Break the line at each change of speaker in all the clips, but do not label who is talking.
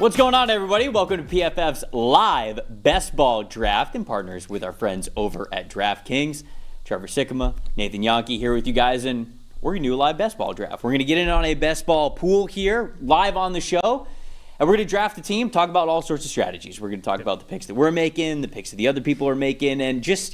What's going on, everybody? Welcome to PFF's live Best Ball draft in partners with our friends over at DraftKings. Trevor, Sikkema, Nathan Jahnke here with you guys, and we're going to do a live Best Ball draft. We're going to get in on a Best Ball pool here, live on the show, and we're going to draft the team, talk about all sorts of strategies. We're going to talk about the picks that we're making, the picks that the other people are making, and just,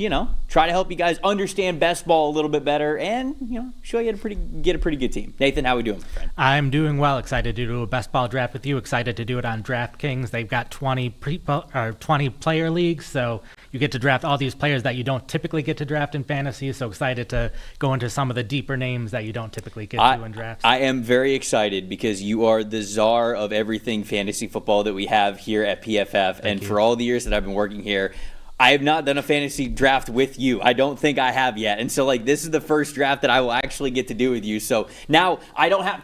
try to help you guys understand Best Ball a little bit better and, show you how to get a pretty good team. Nathan, how are we doing, my friend?
I'm doing well. Excited to do a Best Ball draft with you. Excited to do it on DraftKings. They've got 20 player leagues, so you get to draft all these players that you don't typically get to draft in fantasy. So excited to go into some of the deeper names that you don't typically get to in drafts.
I am very excited because you are the czar of everything fantasy football that we have here at PFF.
Thank you.
For all the years that I've been working here, I have not done a fantasy draft with you. I don't think I have yet. And so, this is the first draft that I will actually get to do with you. So now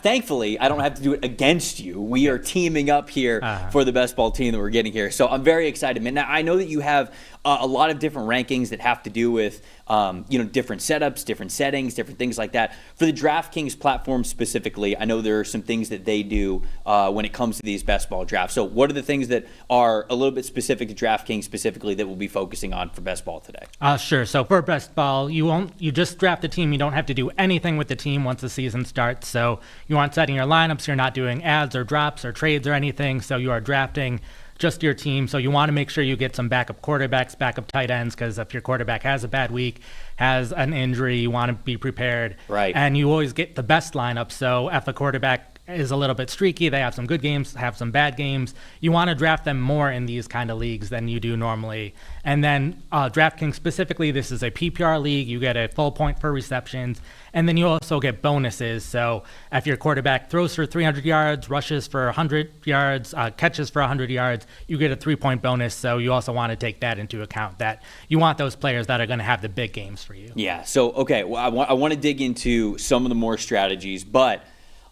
thankfully, I don't have to do it against you. We are teaming up here for the Best Ball team that we're getting here. So I'm very excited, man. Now, I know that you have a lot of different rankings that have to do with, different setups, different settings, different things like that. For the DraftKings platform specifically, I know there are some things that they do when it comes to these Best Ball drafts. So what are the things that are a little bit specific to DraftKings specifically that we'll be focusing on for Best Ball today?
Sure. So for Best Ball, you just draft a team. You don't have to do anything with the team once the season starts. So you aren't setting your lineups. You're not doing ads or drops or trades or anything. So you are drafting just your team. So you want to make sure you get some backup quarterbacks, backup tight ends, because if your quarterback has a bad week, has an injury, you want to be prepared.
Right.
And you always get the best lineup. So if a quarterback is a little bit streaky, they have some good games, have some bad games, you want to draft them more in these kind of leagues than you do normally. And then DraftKings specifically, this is a PPR league. You get a full point for receptions, and then you also get bonuses. So if your quarterback throws for 300 yards, rushes for 100 yards, catches for 100 yards, you get a 3-point bonus. So you also want to take that into account, that you want those players that are going to have the big games for you.
Yeah. So, okay, well, I want to dig into some of the more strategies, but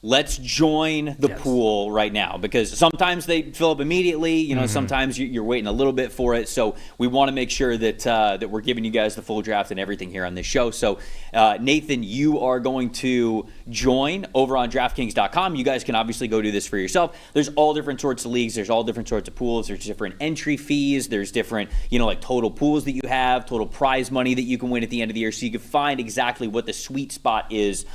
let's join the pool right now, because sometimes they fill up immediately. Sometimes you're waiting a little bit for it. So we want to make sure that we're giving you guys the full draft and everything here on this show. So Nathan, you are going to join over on DraftKings.com. You guys can obviously go do this for yourself. There's all different sorts of leagues. There's all different sorts of pools. There's different entry fees. There's different, total pools that you have, total prize money that you can win at the end of the year. So you can find exactly what the sweet spot is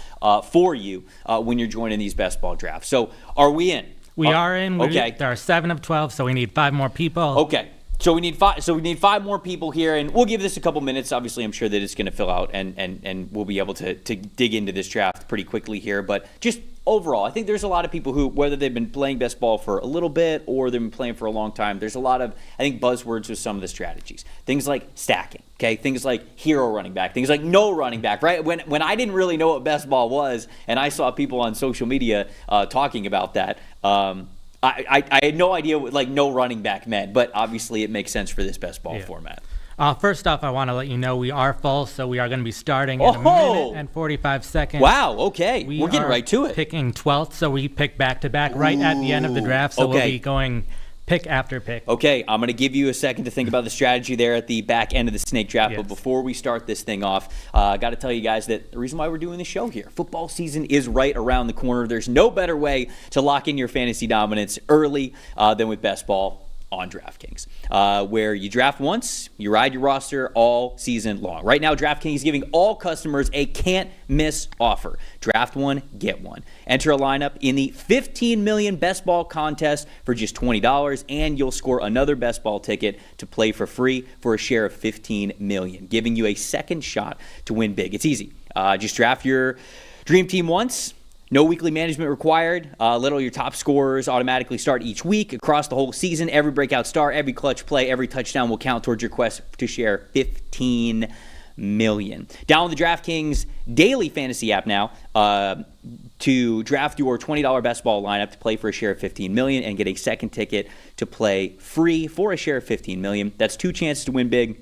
for you when you're joining these Best Ball drafts. So are we in?
We are in.
Okay.
There are 7 of 12, so we need 5 more people.
Okay. So we need 5. So we need 5 more people here, and we'll give this a couple minutes. Obviously, I'm sure that it's going to fill out, and we'll be able to dig into this draft pretty quickly here. But just overall, I think there's a lot of people who, whether they've been playing Best Ball for a little bit or they've been playing for a long time, there's a lot of, I think, buzzwords with some of the strategies. Things like stacking, okay? Things like hero running back, things like no running back, right? When I didn't really know what Best Ball was, and I saw people on social media talking about that, I had no idea what no running back meant, but obviously it makes sense for this Best Ball format.
First off, I want to let you know we are full, so we are going to be starting in a minute and 45 seconds.
Wow, okay. We're getting right to it.
Picking 12th, so we pick back-to-back right at the end of the draft, so we'll be going pick after pick. Okay,
I'm going to give you a second to think about the strategy there at the back end of the snake draft.
Yes.
But before we start this thing off, I got to tell you guys that the reason why we're doing the show here, football season is right around the corner. There's no better way to lock in your fantasy dominance early than with Best Ball on DraftKings, where you draft once, you ride your roster all season long. Right now, DraftKings is giving all customers a can't-miss offer. Draft one, get one. Enter a lineup in the 15 million Best Ball contest for just $20, and you'll score another Best Ball ticket to play for free for a share of 15 million, giving you a second shot to win big. It's easy. Just draft your dream team once. No weekly management required. Let all your top scorers automatically start each week across the whole season. Every breakout star, every clutch play, every touchdown will count towards your quest to share 15 million. Download the DraftKings daily fantasy app now to draft your $20 Best Ball lineup to play for a share of 15 million and get a second ticket to play free for a share of 15 million. That's 2 chances to win big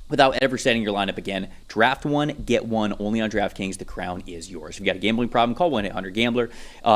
without ever setting your lineup again. Draft one, get one, only on DraftKings. The crown is yours. If you've got a gambling problem, call 1-800-GAMBLER.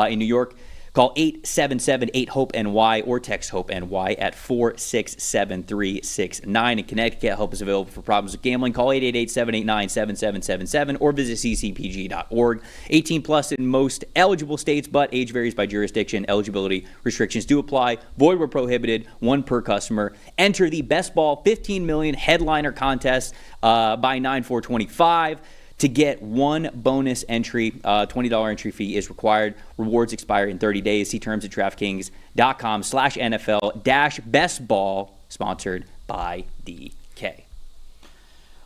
In New York, Call 877-8-HOPE-NY or text HOPE-NY at 467-369. In Connecticut, help is available for problems with gambling. Call 888-789-7777 or visit ccpg.org. 18 plus in most eligible states, but age varies by jurisdiction. Eligibility restrictions do apply. Void where prohibited. One per customer. Enter the Best Ball 15 million headliner contest by 9/4/25. To get one bonus entry, $20 entry fee is required. Rewards expire in 30 days. See terms at DraftKings.com/NFL-bestball, sponsored by DK.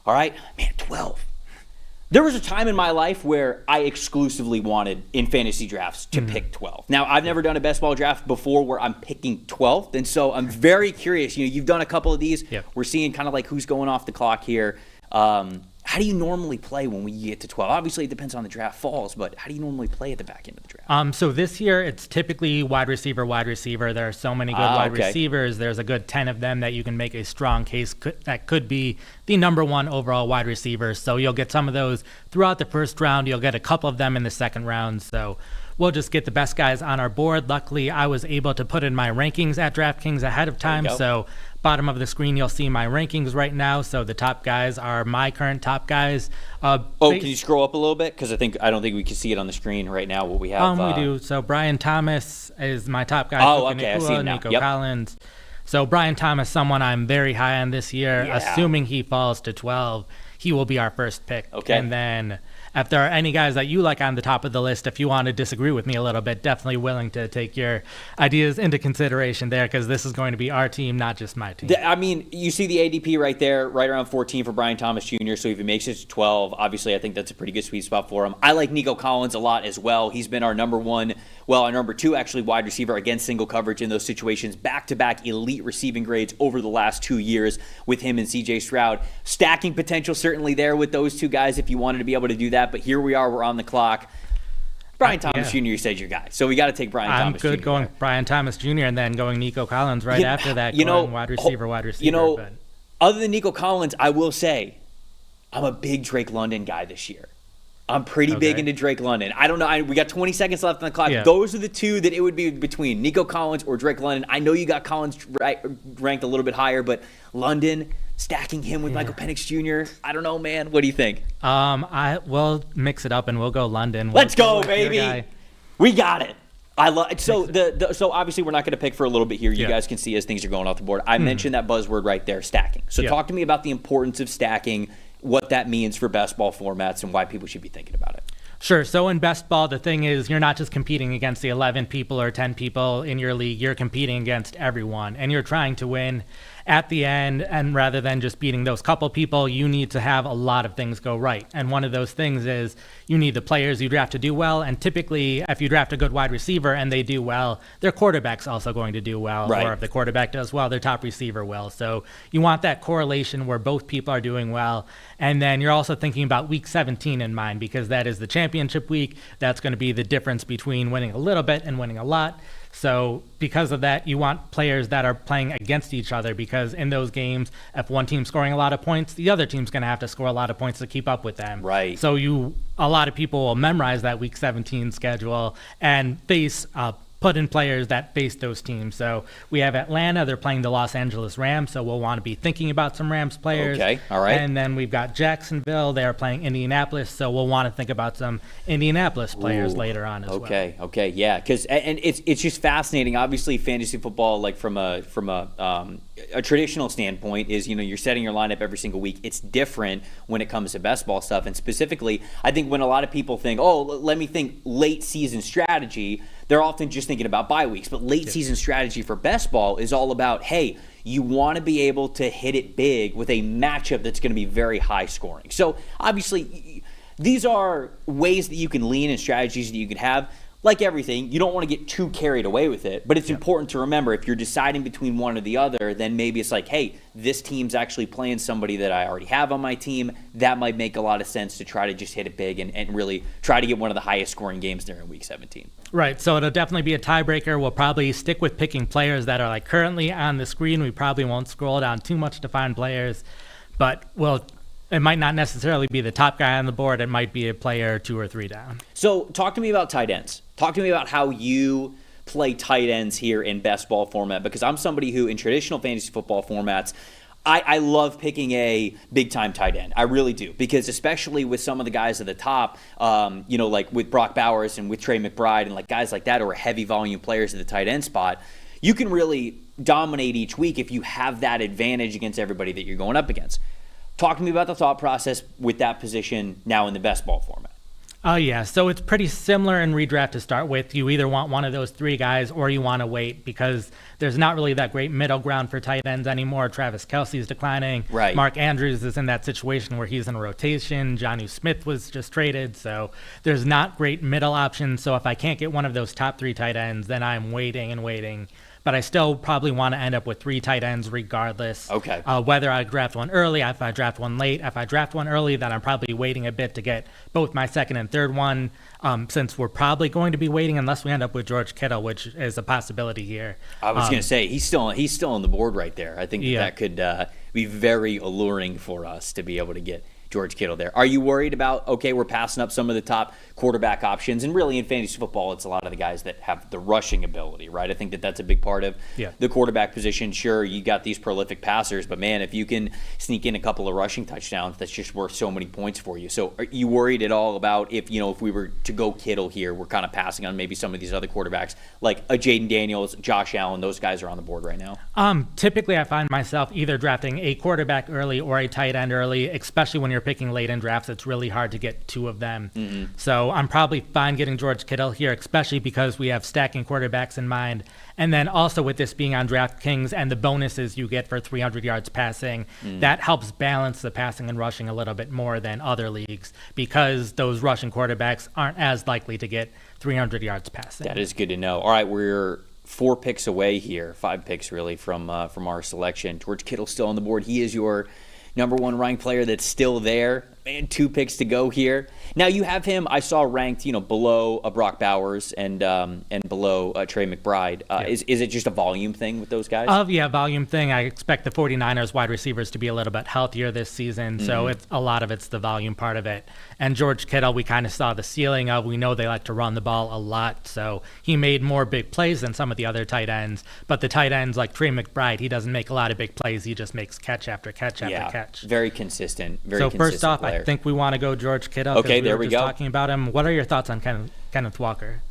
All right, man, 12. There was a time in my life where I exclusively wanted in fantasy drafts to pick 12. Now, I've never done a best ball draft before where I'm picking 12th, and so I'm very curious. You've done a couple of these.
Yep.
We're seeing kind of like who's going off the clock here. How do you normally play when we get to 12? Obviously, it depends on the draft falls, but how do you normally play at the back end of the draft?
So this year, it's typically wide receiver. There are so many good wide receivers. There's a good 10 of them that you can make a strong case that could be the number one overall wide receiver. So you'll get some of those throughout the first round. You'll get a couple of them in the second round. So we'll just get the best guys on our board. Luckily, I was able to put in my rankings at DraftKings ahead of time. So bottom of the screen, you'll see my rankings right now. So the top guys are my current top guys.
Can you scroll up a little bit? Because I don't think we can see it on the screen right now. What we have.
We do. So Brian Thomas is my top guy.
Okay, I see him now.
Nico Collins. So Brian Thomas, someone I'm very high on this year.
Yeah.
Assuming he falls to 12, he will be our first pick.
Okay.
And then if there are any guys that you like on the top of the list, if you want to disagree with me a little bit, definitely willing to take your ideas into consideration there, because this is going to be our team, not just my team.
I mean, you see the ADP right there, right around 14 for Brian Thomas Jr., so if he makes it to 12, obviously I think that's a pretty good sweet spot for him. I like Nico Collins a lot as well. He's been our number two actually wide receiver against single coverage in those situations, back-to-back elite receiving grades over the last 2 years with him and C.J. Stroud. Stacking potential certainly there with those two guys if you wanted to be able to do that, but here we are, we're on the clock. Brian Thomas Jr., you said your guy, so we got to take Brian Thomas Jr.
I'm good going Brian Thomas Jr. and then going Nico Collins after that, wide receiver.
Other than Nico Collins, I will say I'm a big Drake London guy this year. I'm pretty big into Drake London. I don't know. We got 20 seconds left on the clock. Yeah. Those are the two that it would be between Nico Collins or Drake London. I know you got Collins ranked a little bit higher, but London, stacking him with Michael Penix Jr., I don't know, man. What do you think?
We'll mix it up and we'll go London.
Let's go, baby. We got it. So obviously we're not going to pick for a little bit here. You guys can see as things are going off the board. I mentioned that buzzword right there, stacking. So talk to me about the importance of stacking, what that means for best ball formats, and why people should be thinking about it.
Sure. So in best ball, the thing is you're not just competing against the 11 people or 10 people in your league. You're competing against everyone, and you're trying to win at the end. And rather than just beating those couple people, you need to have a lot of things go right. And one of those things is you need the players you draft to do well. And typically, if you draft a good wide receiver and they do well, their quarterback's also going to do well.
Right.
Or if the quarterback does well, their top receiver will. So you want that correlation where both people are doing well. And then you're also thinking about week 17 in mind, because that is the championship week. That's going to be the difference between winning a little bit and winning a lot. So because of that, you want players that are playing against each other, because in those games, if one team's scoring a lot of points, the other team's going to have to score a lot of points to keep up with them.
Right.
So a lot of people will memorize that week 17 schedule and put in players that face those teams. So we have Atlanta, they're playing the Los Angeles Rams, so we'll want to be thinking about some Rams players.
Okay, all right.
And then we've got Jacksonville, they're playing Indianapolis, so we'll want to think about some Indianapolis players later on as well.
Okay, yeah, because and it's just fascinating. Obviously, fantasy football, like from a traditional standpoint, is you're setting your lineup every single week. It's different when it comes to best ball stuff, and specifically, I think when a lot of people think, let me think late season strategy, they're often just thinking about bye weeks. But late season strategy for best ball is all about, hey, you want to be able to hit it big with a matchup that's going to be very high scoring. So obviously, these are ways that you can lean and strategies that you can have. Like everything, you don't want to get too carried away with it, but it's important to remember if you're deciding between one or the other, then maybe it's like, hey, this team's actually playing somebody that I already have on my team. That might make a lot of sense to try to just hit it big and really try to get one of the highest scoring games there in week 17.
Right, so it'll definitely be a tiebreaker. We'll probably stick with picking players that are like currently on the screen. We probably won't scroll down too much to find players, but it might not necessarily be the top guy on the board. It might be a player 2 or 3 down.
So talk to me about tight ends. Talk to me about how you play tight ends here in best ball format, because I'm somebody who, in traditional fantasy football formats, I love picking a big-time tight end. I really do, because especially with some of the guys at the top, like with Brock Bowers and with Trey McBride and like guys like that who are heavy volume players at the tight end spot, you can really dominate each week if you have that advantage against everybody that you're going up against. Talk to me about the thought process with that position now in the best ball format.
Oh, yeah. So it's pretty similar in redraft to start with. You either want one of those three guys or you want to wait, because there's not really that great middle ground for tight ends anymore. Travis Kelce's declining.
Right.
Mark Andrews is in that situation where he's in a rotation. Jonnu Smith was just traded. So there's not great middle options. So if I can't get one of those top three tight ends, then I'm waiting and waiting. But I still probably want to end up with three tight ends regardless.
Okay.
Whether I draft one early, if I draft one late. If I draft one early, then I'm probably waiting a bit to get both my second and third one, since we're probably going to be waiting unless we end up with George Kittle, which is a possibility here.
I was going to say, he's still on the board right there. I think that could be very alluring for us to be able to get George Kittle there. Are you worried about, okay, we're passing up some of the top quarterback options, and really in fantasy football, it's a lot of the guys that have the rushing ability, right? I think that's a big part of the quarterback position. Sure, you got these prolific passers, but man, if you can sneak in a couple of rushing touchdowns, that's just worth so many points for you. So are you worried at all about if we were to go Kittle here, we're kind of passing on maybe some of these other quarterbacks like a Jaden Daniels, Josh Allen, those guys are on the board right now?
Typically I find myself either drafting a quarterback early or a tight end early, especially when you're picking late in drafts. It's really hard to get two of them. Mm-hmm. So I'm probably fine getting George Kittle here, especially because we have stacking quarterbacks in mind. And then also with this being on DraftKings and the bonuses you get for 300 yards passing, that helps balance the passing and rushing a little bit more than other leagues, because those rushing quarterbacks aren't as likely to get 300 yards passing.
That is good to know. All right, we're 4 picks away here, 5 picks really from our selection. George Kittle still on the board. He is your number 1 ranked player that's still there. Man, 2 picks to go here. Now you have him, I saw ranked, below Brock Bowers and below Trey McBride. Is it just a volume thing with those guys?
Volume thing. I expect the 49ers wide receivers to be a little bit healthier this season, so a lot of it's the volume part of it. And George Kittle, we kind of saw the ceiling of. We know they like to run the ball a lot, so he made more big plays than some of the other tight ends. But the tight ends like Trey McBride, he doesn't make a lot of big plays. He just makes catch after catch after catch.
Very consistent.
So first off, player. I think we want to go George Kittle.
Okay, there we go.
Talking about him. What are your thoughts on Kenneth Walker?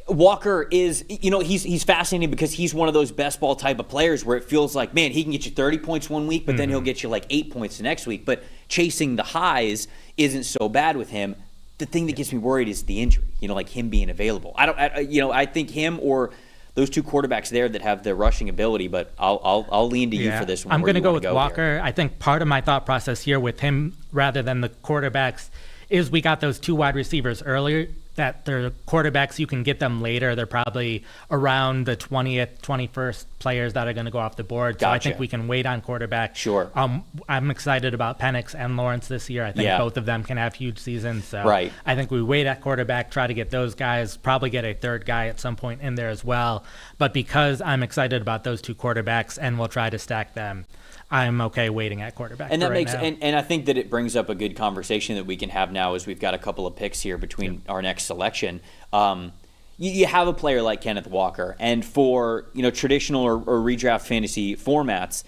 Walker is, he's fascinating because he's one of those best ball type of players where it feels like, man, he can get you 30 points one week, but then he'll get you like 8 points the next week. But chasing the highs isn't so bad with him. The thing that gets me worried is the injury, like him being available. I think him or those 2 quarterbacks there that have the rushing ability, but I'll lean to you for this one.
I'm going to go with Walker. Here. I think part of my thought process here with him rather than the quarterbacks is we got those 2 wide receivers earlier, that they're quarterbacks, you can get them later. They're probably around the 20th, 21st players that are going to go off the board. So I think we can wait on quarterback.
Sure.
I'm excited about Penix and Lawrence this year. I think both of them can have huge seasons. So
right.
I think we wait at quarterback, try to get those guys, probably get a third guy at some point in there as well. But because I'm excited about those 2 quarterbacks and we'll try to stack them, I'm okay waiting at quarterback.
And that makes
now.
And I think that it brings up a good conversation that we can have now as we've got a couple of picks here between our next selection. You have a player like Kenneth Walker, and for traditional or redraft fantasy formats,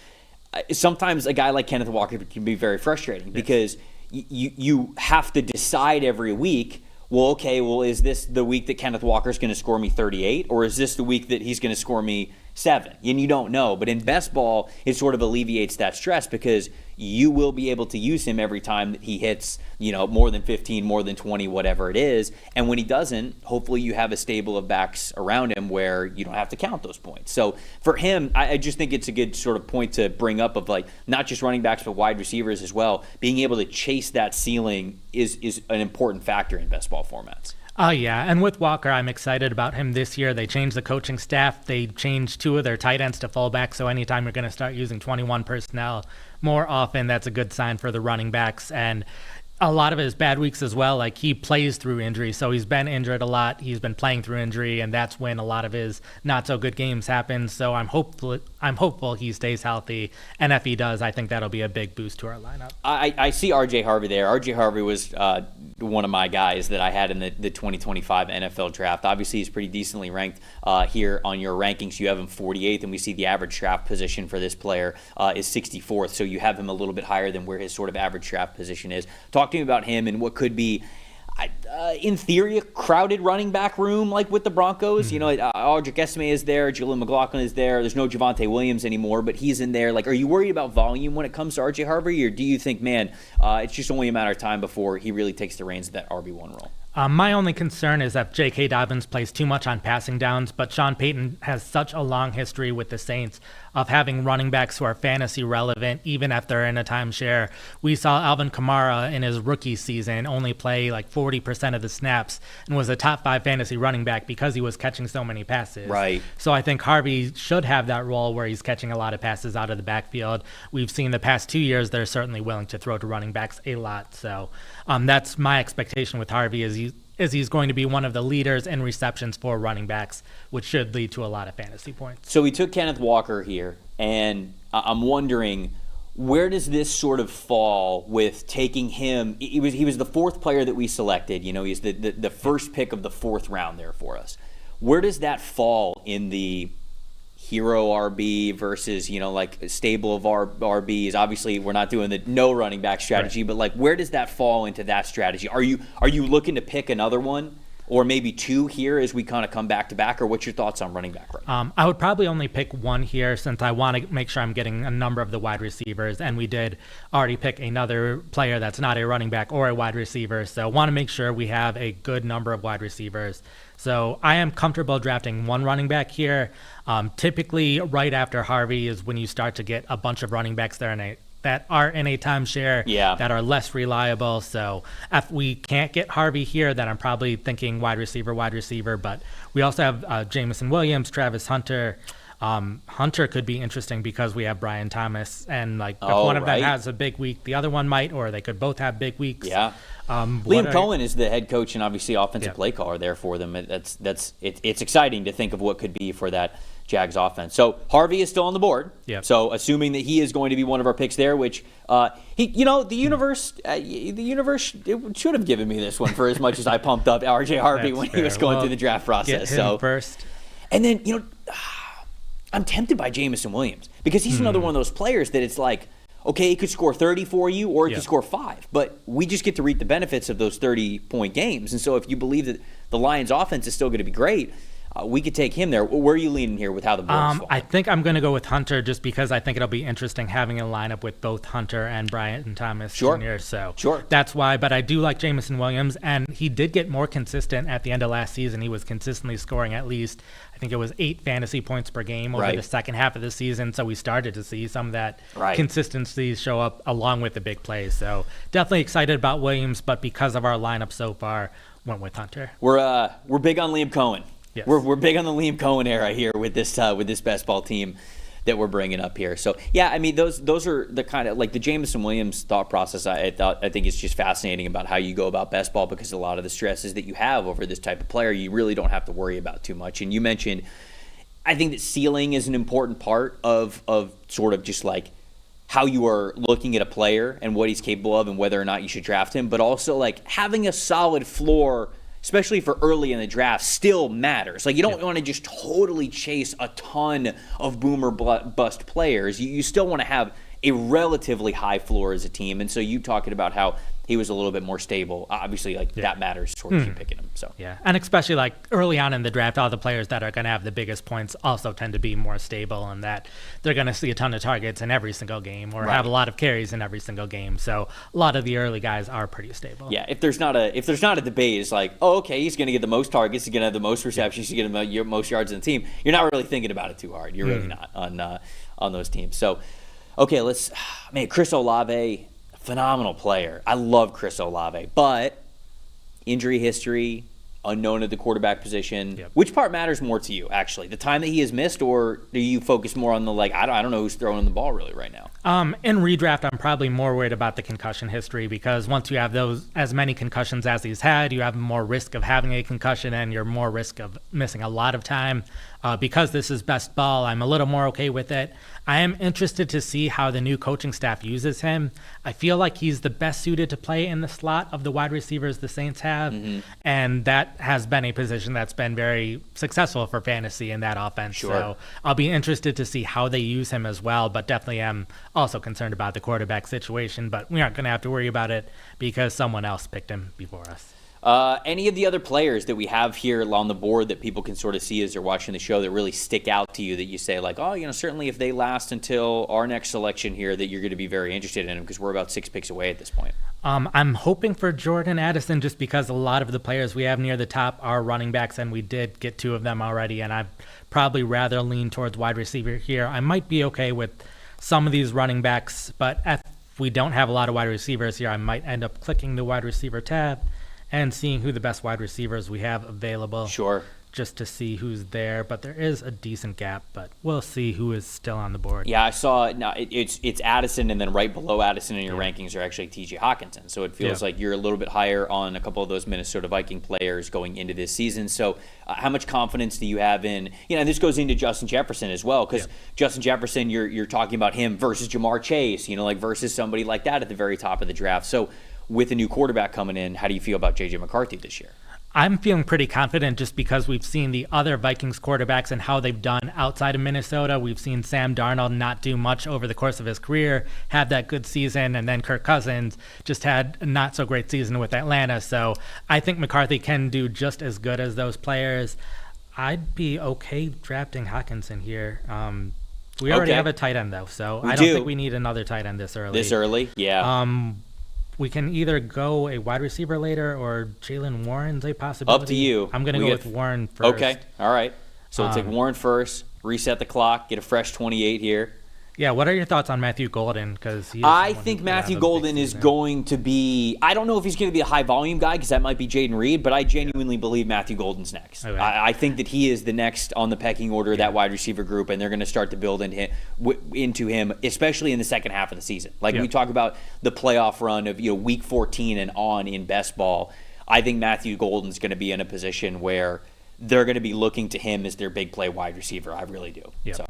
sometimes a guy like Kenneth Walker can be very frustrating because you have to decide every week. Well, is this the week that Kenneth Walker is going to score me 38, or is this the week that he's going to score me 7? And you don't know. But in best ball, it sort of alleviates that stress because you will be able to use him every time that he hits, more than 15, more than 20, whatever it is. And when he doesn't, hopefully you have a stable of backs around him where you don't have to count those points. So for him, I just think it's a good sort of point to bring up of like not just running backs, but wide receivers as well. Being able to chase that ceiling is an important factor in best ball formats.
And with Walker, I'm excited about him this year. They changed the coaching staff. They changed 2 of their tight ends to fullback, so anytime you're going to start using 21 personnel more often, that's a good sign for the running backs. And a lot of his bad weeks as well, like he plays through injury, so he's been injured a lot. He's been playing through injury, and that's when a lot of his not so good games happen. So I'm hopeful he stays healthy, and if he does, I think that'll be a big boost to our lineup.
I see RJ Harvey there. RJ Harvey was one of my guys that I had in the 2025 NFL draft. Obviously, he's pretty decently ranked here on your rankings. You have him 48th, and we see the average draft position for this player is 64th. So you have him a little bit higher than where his sort of average draft position is. Talk to me about him and what could be, in theory, a crowded running back room like with the Broncos. You know, Audric Esme is there, Julian McLaughlin is there. There's no Javonte Williams anymore, but he's in there. Like, are you worried about volume when it comes to RJ Harvey, or do you think, man, it's just only a matter of time before he really takes the reins of that RB1 role?
My only concern is that J.K. Dobbins plays too much on passing downs, but Sean Payton has such a long history with the Saints of having running backs who are fantasy relevant, even if they're in a timeshare. We saw Alvin Kamara in his rookie season only play like 40% of the snaps and was a top 5 fantasy running back because he was catching so many passes.
Right.
So I think Harvey should have that role where he's catching a lot of passes out of the backfield. We've seen the past 2 years they're certainly willing to throw to running backs a lot. So that's my expectation with Harvey is he's going to be one of the leaders in receptions for running backs, which should lead to a lot of fantasy points.
So we took Kenneth Walker here, and I'm wondering, where does this sort of fall with taking him? He was the 4th player that we selected. You know, he's the first pick of the 4th round there for us. Where does that fall in the hero RB versus, you know, like a stable of RBs? Obviously, we're not doing the no running back strategy, right. But like, where does that fall into that strategy? Are you looking to pick another one, or maybe 2 here as we kind of come back to back, or what's your thoughts on running back right now?
I would probably only pick 1 here since I want to make sure I'm getting a number of the wide receivers, and we did already pick another player that's not a running back or a wide receiver, so want to make sure we have a good number of wide receivers. So I am comfortable drafting 1 running back here. Typically, right after Harvey is when you start to get a bunch of running backs that are in a timeshare, that are less reliable. So if we can't get Harvey here, then I'm probably thinking wide receiver. But we also have Jameson Williams, Travis Hunter. Hunter could be interesting because we have Brian Thomas, and like if one of them has a big week, the other one might, or they could both have big weeks.
Yeah. Liam Cohen is the head coach and obviously offensive play caller there for them. It's exciting to think of what could be for that Jags offense. So Harvey is still on the board.
Yeah.
So assuming that he is going to be one of our picks there, which the universe it should have given me this one for as much as I pumped up RJ Harvey when he was going through the draft process.
Get him first.
And then I'm tempted by Jameson Williams because he's another one of those players that it's like, okay, he could score 30 for you or he could score 5, but we just get to reap the benefits of those 30-point games. And so if you believe that the Lions offense is still going to be great, we could take him there. Where are you leaning here with how the board's falling?
I think I'm going to go with Hunter just because I think it'll be interesting having a lineup with both Hunter and Brian Thomas Jr. So that's why. But I do like Jameson Williams, and he did get more consistent at the end of last season. He was consistently scoring at least, I think it was 8 fantasy points per game over the second half of the season. So we started to see some of that consistency show up along with the big plays. So definitely excited about Williams, but because of our lineup so far, went with Hunter.
We're big on Liam Cohen.
Yes.
We're big on the Liam Cohen era here with this best ball team that we're bringing up here. So yeah, I mean those are the kind of like the Jameson Williams thought process. I think it's just fascinating about how you go about best ball because a lot of the stresses that you have over this type of player you really don't have to worry about too much. And you mentioned, I think that ceiling is an important part of sort of just like how you are looking at a player and what he's capable of and whether or not you should draft him, but also like having a solid floor, especially for early in the draft, still matters. Like, you don't want to just totally chase a ton of boomer bust players. You still want to have a relatively high floor as a team. And so you talking about how he was a little bit more stable. Obviously, like that matters sort of you picking him. So
yeah, and especially like early on in the draft, all the players that are going to have the biggest points also tend to be more stable, and that they're going to see a ton of targets in every single game or have a lot of carries in every single game. So a lot of the early guys are pretty stable.
Yeah, if there's not a debate, it's like, oh, okay, he's going to get the most targets, he's going to have the most receptions, he's going to get the most yards in the team. You're not really thinking about it too hard. You're really not on those teams. So okay, Chris Olave. Phenomenal player. I love Chris Olave, but injury history, unknown at the quarterback position.
Yep.
Which part matters more to you, actually? The time that he has missed, or do you focus more on the, I don't know who's throwing the ball really right now?
In redraft, I'm probably more worried about the concussion history, because once you have those as many concussions as he's had, you have more risk of having a concussion and you're more risk of missing a lot of time. Because this is best ball, I'm a little more okay with it. I am interested to see how the new coaching staff uses him. I feel like he's the best suited to play in the slot of the wide receivers the Saints have, and that has been a position that's been very successful for fantasy in that offense.
Sure.
So I'll be interested to see how they use him as well, but definitely am also concerned about the quarterback situation, but we aren't going to have to worry about it because someone else picked him before us.
Any of the other players that we have here on the board that people can sort of see as they're watching the show that really stick out to you, that you say like, oh, certainly if they last until our next selection here, that you're going to be very interested in them, because we're about 6 picks away at this point?
I'm hoping for Jordan Addison, just because a lot of the players we have near the top are running backs, and we did get 2 of them already, and I'd probably rather lean towards wide receiver here. I might be okay with some of these running backs, but if we don't have a lot of wide receivers here, I might end up clicking the wide receiver tab and seeing who the best wide receivers we have available.
Sure.
Just to see who's there, but there is a decent gap, but we'll see who is still on the board.
Yeah, I saw it's Addison, and then right below Addison in your rankings are actually TJ Hawkinson. So it feels like you're a little bit higher on a couple of those Minnesota Viking players going into this season. So how much confidence do you have in, and this goes into Justin Jefferson as well, because Justin Jefferson, you're talking about him versus Jamar Chase, versus somebody like that at the very top of the draft. So with a new quarterback coming in, how do you feel about J.J. McCarthy this year?
I'm feeling pretty confident, just because we've seen the other Vikings quarterbacks and how they've done outside of Minnesota. We've seen Sam Darnold not do much over the course of his career, have that good season, and then Kirk Cousins just had a not so great season with Atlanta. So I think McCarthy can do just as good as those players. I'd be okay drafting Hawkinson here. We already have a tight end, though, so I don't think we need another tight end this early.
This early? Yeah.
We can either go a wide receiver later, or Jaylen Warren's a possibility.
Up to you.
I'm going to go with Warren first.
Okay. All right. So we'll take Warren first, reset the clock, get a fresh 28 here.
Yeah, what are your thoughts on Matthew Golden? Because
I think Matthew Golden is going to be, I don't know if he's going to be a high volume guy, because that might be Jaden Reed, but I genuinely believe Matthew Golden's next. Okay. I think that he is the next on the pecking order of that wide receiver group, and they're going to start to build into him, especially in the second half of the season. We talk about the playoff run of week 14 and on in best ball. I think Matthew Golden's going to be in a position where they're going to be looking to him as their big play wide receiver. I really do.
Yeah.
So.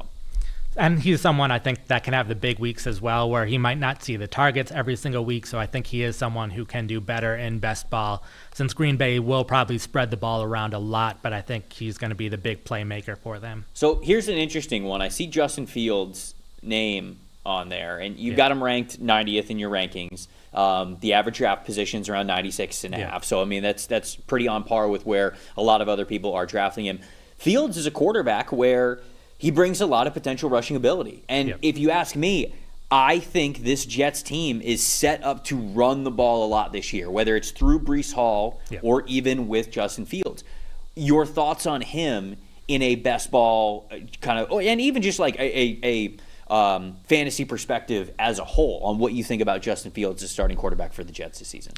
And he's someone I think that can have the big weeks as well, where he might not see the targets every single week. So I think he is someone who can do better in best ball, since Green Bay will probably spread the ball around a lot, but I think he's going to be the big playmaker for them.
So here's an interesting one. I see Justin Fields' name on there, and you've got him ranked 90th in your rankings. The average draft position's around 96.5. So, I mean, that's pretty on par with where a lot of other people are drafting him. Fields is a quarterback where he brings a lot of potential rushing ability. And if you ask me, I think this Jets team is set up to run the ball a lot this year, whether it's through Breece Hall or even with Justin Fields. Your thoughts on him in a best ball kind of, and even just like a fantasy perspective as a whole, on what you think about Justin Fields as starting quarterback for the Jets this season?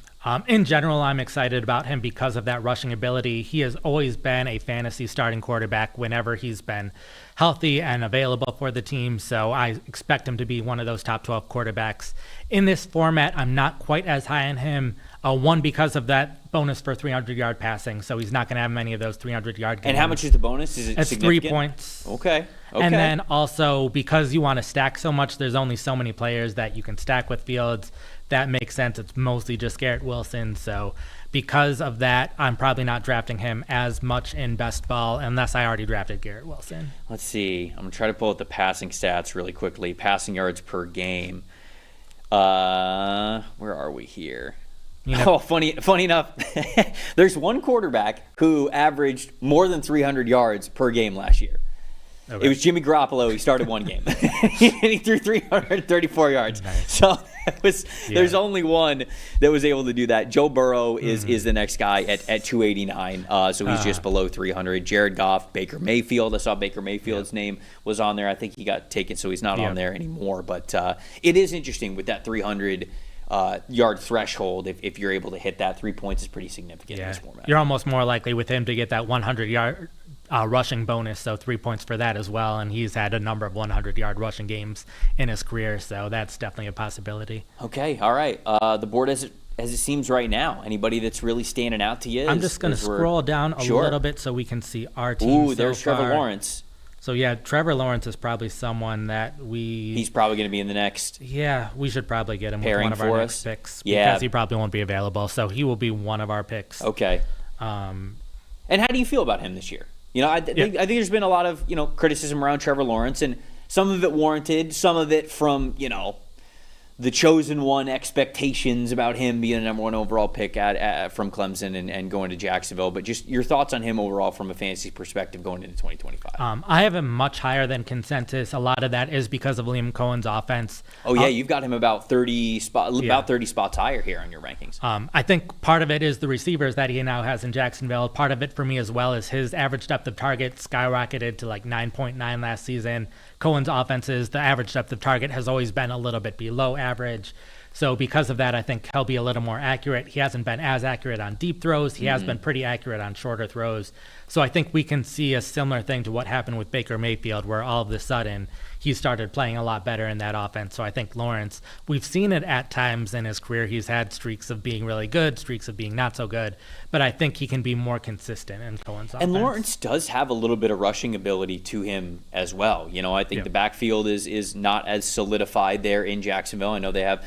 In general, I'm excited about him because of that rushing ability. He has always been a fantasy starting quarterback whenever he's been healthy and available for the team, so I expect him to be one of those top 12 quarterbacks. In this format, I'm not quite as high on him. One, because of that bonus for 300-yard passing, so he's not going to have many of those 300-yard games.
And how much is the bonus? Is it significant?
3 points.
Okay.
And then also, because you want to stack so much, there's only so many players that you can stack with Fields. That makes sense. It's mostly just Garrett Wilson, so because of that, I'm probably not drafting him as much in best ball unless I already drafted Garrett Wilson.
Let's see. I'm going to try to pull out the passing stats really quickly. Passing yards per game. Where are we here? Funny enough, there's one quarterback who averaged more than 300 yards per game last year. Okay. It was Jimmy Garoppolo. He started one game. He threw 334 yards. Nice. So there's only one that was able to do that. Joe Burrow is the next guy at 289. So he's just below 300. Jared Goff, Baker Mayfield. I saw Baker Mayfield's name was on there. I think he got taken, so he's not on there anymore. But it is interesting with that 300 yard threshold. If you're able to hit that, 3 points is pretty significant in this format.
You're almost more likely with him to get that 100-yard rushing bonus, so 3 points for that as well. And he's had a number of 100-yard rushing games in his career, so that's definitely a possibility.
Okay, all right. The board as it seems right now. Anybody that's really standing out to you?
I'm just going to scroll down a little bit so we can see our team.
There's
so
Trevor Lawrence.
So, yeah, Trevor Lawrence is probably someone that
He's probably going to be in the next.
Yeah, we should probably get him with one of our next picks.
Yeah.
Because he probably won't be available. So he will be one of our picks.
Okay. And how do you feel about him this year? I think there's been a lot of, criticism around Trevor Lawrence, and some of it warranted, some of it from, the chosen one expectations about him being a number one overall pick from Clemson and going to Jacksonville. But just your thoughts on him overall from a fantasy perspective going into 2025.
I have him much higher than consensus. A lot of that is because of Liam Cohen's offense.
Oh, yeah, you've got him about 30 spots higher here on your rankings.
I think part of it is the receivers that he now has in Jacksonville. Part of it for me as well is his average depth of target skyrocketed to like 9.9 last season. Cohen's offenses, the average depth of target has always been a little bit below average. So because of that, I think he'll be a little more accurate. He hasn't been as accurate on deep throws. He has been pretty accurate on shorter throws. So I think we can see a similar thing to what happened with Baker Mayfield, where all of a sudden he started playing a lot better in that offense. So I think Lawrence, we've seen it at times in his career. He's had streaks of being really good, streaks of being not so good. But I think he can be more consistent in Cohen's offense.
And Lawrence does have a little bit of rushing ability to him as well. I think the backfield is not as solidified there in Jacksonville. I know they have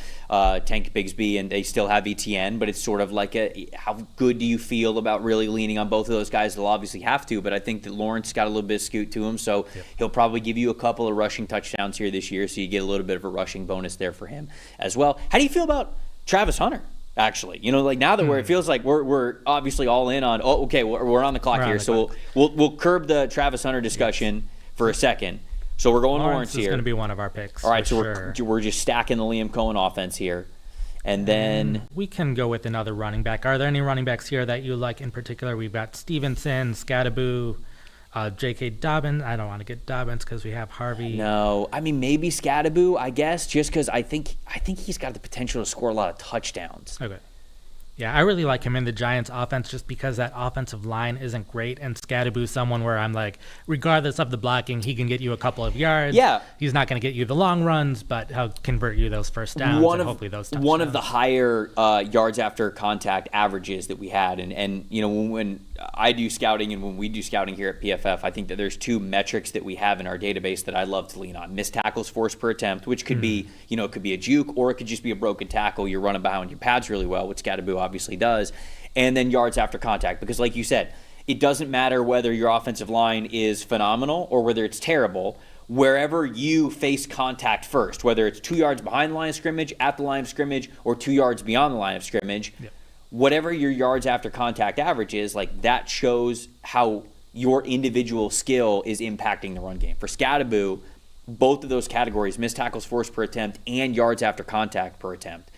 Tank Bigsby and they still have ETN, but it's sort of like how good do you feel about really leaning on both of those guys? They'll obviously have to, but I think that Lawrence got a little bit of scoot to him, so he'll probably give you a couple of rushing touchdowns here this year, so you get a little bit of a rushing bonus there for him as well. How do you feel about Travis Hunter? Actually, now that it feels like we're obviously all in on. Oh, okay, we're on the clock here, so we'll curb the Travis Hunter discussion for a second. So we're going Lawrence here.
Is going to be one of our picks.
All right, so we're just stacking the Liam Cohen offense here, and then
we can go with another running back. Are there any running backs here that you like in particular? We've got Stevenson, Scadaboo, J.K. Dobbins. I don't want to get Dobbins because we have Harvey.
No, I mean maybe Scadaboo, I guess, just because I think he's got the potential to score a lot of touchdowns.
Okay. Yeah, I really like him in the Giants offense just because that offensive line isn't great, and Scadaboo's someone where I'm like, regardless of the blocking, he can get you a couple of yards.
Yeah.
He's not going to get you the long runs, but he'll convert you those first downs and hopefully those touchdowns.
One of the higher yards after contact averages that we had, and when I do scouting and when we do scouting here at PFF, I think that there's two metrics that we have in our database that I love to lean on. Missed tackles forced per attempt, which could be, it could be a juke or it could just be a broken tackle. You're running behind your pads really well, which Scadaboo obviously does. And then yards after contact, because like you said, it doesn't matter whether your offensive line is phenomenal or whether it's terrible. Wherever you face contact first, whether it's 2 yards behind the line of scrimmage, at the line of scrimmage, or 2 yards beyond the line of scrimmage, whatever your yards after contact average is, like that shows how your individual skill is impacting the run game. For Scadaboo, both of those categories, missed tackles forced per attempt and yards after contact per attempt,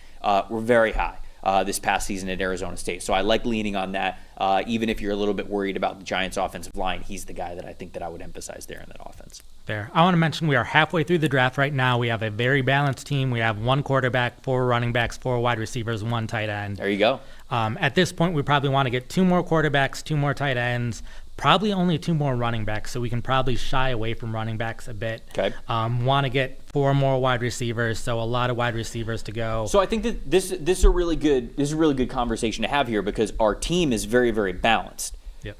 were very high this past season at Arizona State. So I like leaning on that. Even if you're a little bit worried about the Giants' offensive line, he's the guy that I think that I would emphasize there in that offense.
Fair. I want to mention we are halfway through the draft right now. We have a very balanced team. We have 1 quarterback, 4 running backs, 4 wide receivers, 1 tight end.
There you go.
At this point, we probably want to get 2 more quarterbacks, 2 more tight ends, probably only 2 more running backs, so we can probably shy away from running backs a bit.
Okay.
Want to get 4 more wide receivers, so a lot of wide receivers to go.
So I think that this is a really good conversation to have here because our team is very, very balanced.
Yep.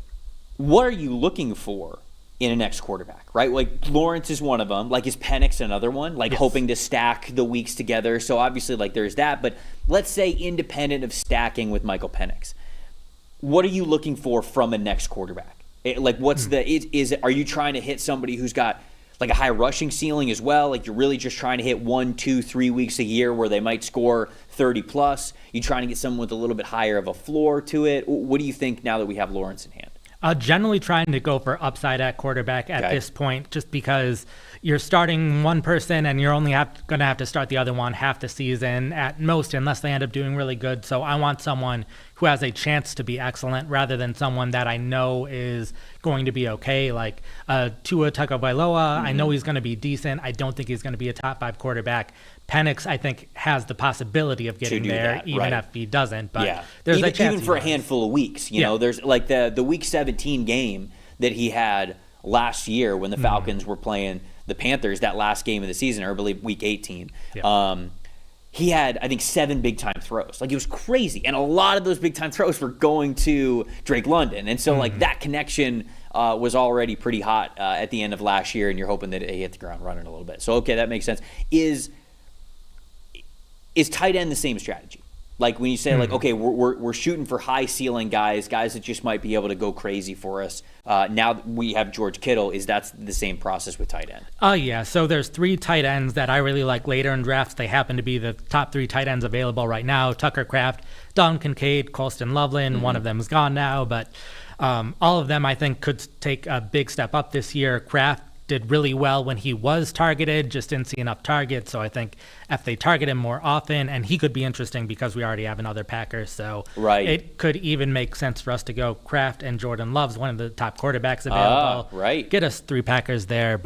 What are you looking for in a next quarterback, right? Like Lawrence is one of them. Like is Penix another one? Like hoping to stack the weeks together. So obviously like there's that. But let's say independent of stacking with Michael Penix, what are you looking for from a next quarterback? Like what's are you trying to hit somebody who's got like a high rushing ceiling as well? Like you're really just trying to hit 1, 2, 3 weeks a year where they might score 30 plus? You trying to get someone with a little bit higher of a floor to it? What do you think now that we have Lawrence in hand?
Generally trying to go for upside at quarterback at this point, just because you're starting one person and you're only going to have to start the other one half the season at most, unless they end up doing really good. So I want someone who has a chance to be excellent rather than someone that I know is going to be okay. Like Tua Tagovailoa, I know he's going to be decent. I don't think he's going to be a top 5 quarterback, Penix, I think, has the possibility of getting there,
that,
even
right.
if he doesn't. But
Yeah.
there's a chance
even for a handful of weeks. You know, there's like the Week 17 game that he had last year when the Falcons were playing the Panthers, that last game of the season, or I believe Week 18. Yeah. He had, I think, 7 big-time throws. Like, it was crazy. And a lot of those big-time throws were going to Drake London. And so, like, that connection was already pretty hot at the end of last year, and you're hoping that he hit the ground running a little bit. So, okay, that makes sense. Is tight end the same strategy? Like, when you say, like, okay, we're shooting for high-ceiling guys that just might be able to go crazy for us. Now that we have George Kittle, is that's the same process with tight end?
Oh, yeah. So there's 3 tight ends that I really like later in drafts. They happen to be the top 3 tight ends available right now. Tucker Kraft, Don Kincaid, Colston Loveland. One of them is gone now, but all of them, I think, could take a big step up this year. Kraft did really well when he was targeted, just didn't see enough targets. So I think if they target him more often, and he could be interesting because we already have another Packer. So it could even make sense for us to go Kraft and Jordan Love's one of the top quarterbacks available. Get us 3 Packers there.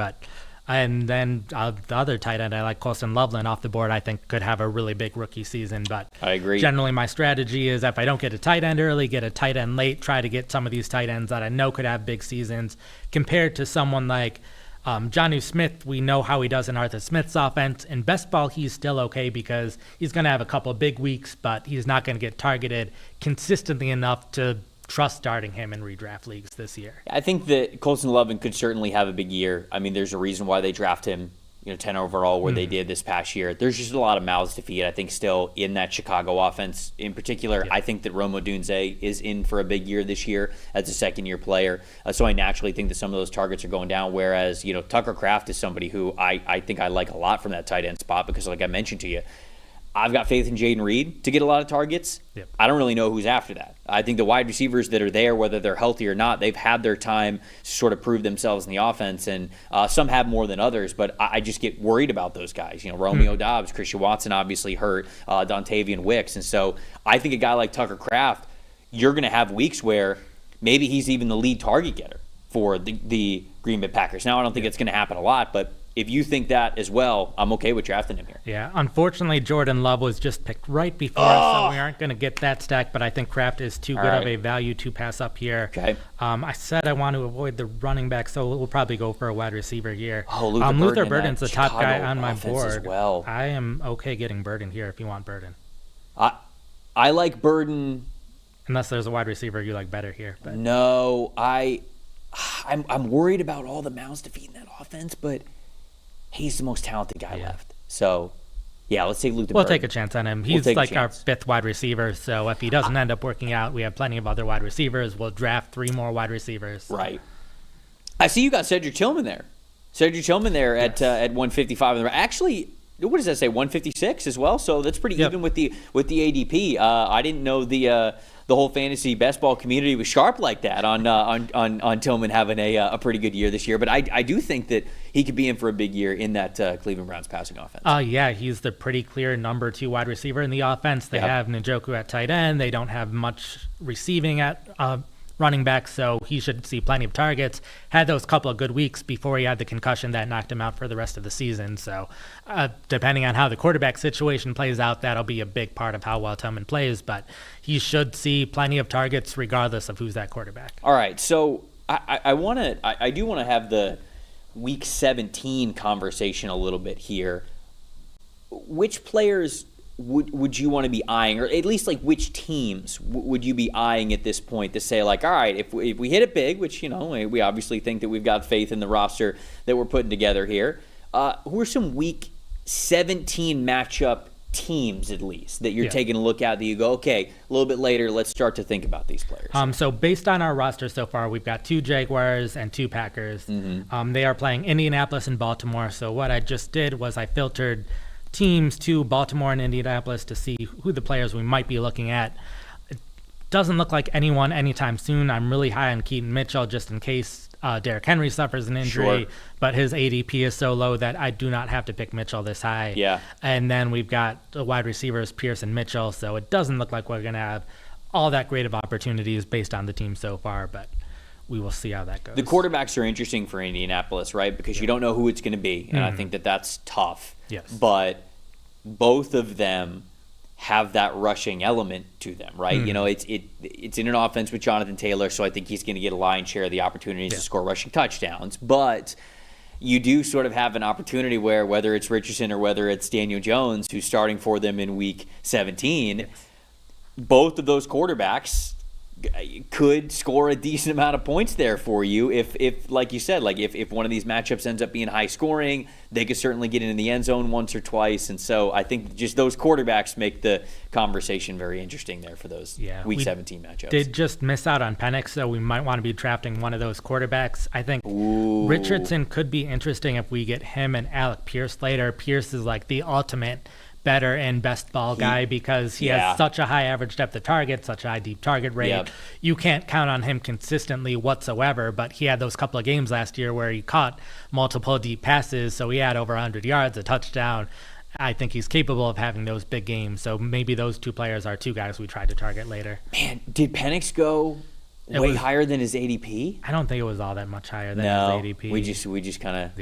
And then the other tight end I like, Colston Loveland, off the board, I think could have a really big rookie season. But
I agree.
Generally, my strategy is if I don't get a tight end early, get a tight end late, try to get some of these tight ends that I know could have big seasons compared to someone like Jonnu Smith. We know how he does in Arthur Smith's offense. In best ball, he's still okay because he's going to have a couple of big weeks, but he's not going to get targeted consistently enough to trust starting him in redraft leagues this year.
I think that Colston Loveland could certainly have a big year. I mean, there's a reason why they draft him, 10 overall where they did this past year. There's just a lot of mouths to feed, I think, still in that Chicago offense. In particular, I think that Rome Odunze is in for a big year this year as a second-year player. So I naturally think that some of those targets are going down, whereas, Tucker Kraft is somebody who I think I like a lot from that tight end spot because, like I mentioned to you, I've got faith in Jaden Reed to get a lot of targets. I don't really know who's after that. I think the wide receivers that are there, whether they're healthy or not, they've had their time to sort of prove themselves in the offense, and some have more than others, but I just get worried about those guys. Romeo Dobbs, Christian Watson obviously hurt, Dontavian Wicks, and so I think a guy like Tucker Kraft, you're going to have weeks where maybe he's even the lead target getter for the Green Bay Packers. Now, I don't think it's going to happen a lot, but if you think that as well, I'm okay with drafting him here.
Yeah, unfortunately, Jordan Love was just picked right before us, so we aren't going to get that stack, but I think Kraft is too good of a value to pass up here.
Okay.
I said I want to avoid the running back, so we'll probably go for a wide receiver here.
Luther
Burden's the top guy on my board.
As well.
I am okay getting Burden here if you want Burden.
I like Burden.
Unless there's a wide receiver you like better here. But.
No, I'm worried about all the mouths to feed in that offense, but he's the most talented guy left. So, yeah, let's take Luther Burden.
We'll take a chance on him. He's like our 5th wide receiver, so if he doesn't end up working out, we have plenty of other wide receivers. We'll draft 3 more wide receivers.
Right. I see you got Cedric Tillman there. At 155. Actually, what does that say? 156 as well. So that's pretty even with the ADP. I didn't know the whole fantasy best ball community was sharp like that on Tillman having a pretty good year this year. But I do think that he could be in for a big year in that Cleveland Browns passing offense.
Yeah, he's the pretty clear number 2 wide receiver in the offense. They have Njoku at tight end. They don't have much receiving at running back, so he should see plenty of targets. Had those couple of good weeks before he had the concussion that knocked him out for the rest of the season. So depending on how the quarterback situation plays out, that'll be a big part of how well Tillman plays, but he should see plenty of targets regardless of who's that quarterback.
All right, so I do want to have the Week 17 conversation a little bit here. Which players would you want to be eyeing, or at least like which teams would you be eyeing at this point to say, like, all right, if we hit it big, which we obviously think that we've got faith in the roster that we're putting together here, who are some Week 17 matchup teams at least that you're taking a look at that you go, okay, a little bit later, let's start to think about these players?
So based on our roster so far, we've got 2 Jaguars and 2 Packers. They are playing Indianapolis and Baltimore. So what I just did was I filtered teams to Baltimore and Indianapolis to see who the players we might be looking at. It doesn't look like anyone anytime soon. I'm really high on Keaton Mitchell just in case Derrick Henry suffers an injury, but his ADP is so low that I do not have to pick Mitchell this high.
Yeah.
And then we've got the wide receivers, Pierce and Mitchell, so it doesn't look like we're going to have all that great of opportunities based on the team so far, but we will see how that goes.
The quarterbacks are interesting for Indianapolis, right? Because you don't know who it's going to be, and I think that that's tough.
Yes.
But both of them have that rushing element to them, right? You know, it's in an offense with Jonathan Taylor, so I think he's going to get a lion's share of the opportunities to score rushing touchdowns. But you do sort of have an opportunity where, whether it's Richardson or whether it's Daniel Jones, who's starting for them in Week 17, both of those quarterbacks could score a decent amount of points there for you if like you said, like if one of these matchups ends up being high scoring, they could certainly get in the end zone once or twice. And so I think just those quarterbacks make the conversation very interesting there for those Week 17 matchups.
Did just miss out on Penix, so we might want to be drafting one of those quarterbacks. I think Richardson could be interesting if we get him and Alec Pierce later. Pierce is like the ultimate better and best ball guy because he has such a high average depth of target, such a high deep target rate. You can't count on him consistently whatsoever, but he had those couple of games last year where he caught multiple deep passes, so he had over 100 yards, a touchdown. I think he's capable of having those big games, so maybe those two players are two guys we tried to target later.
Man, did Penix go way higher than his ADP?
I don't think it was all that much higher than his ADP.
We just kind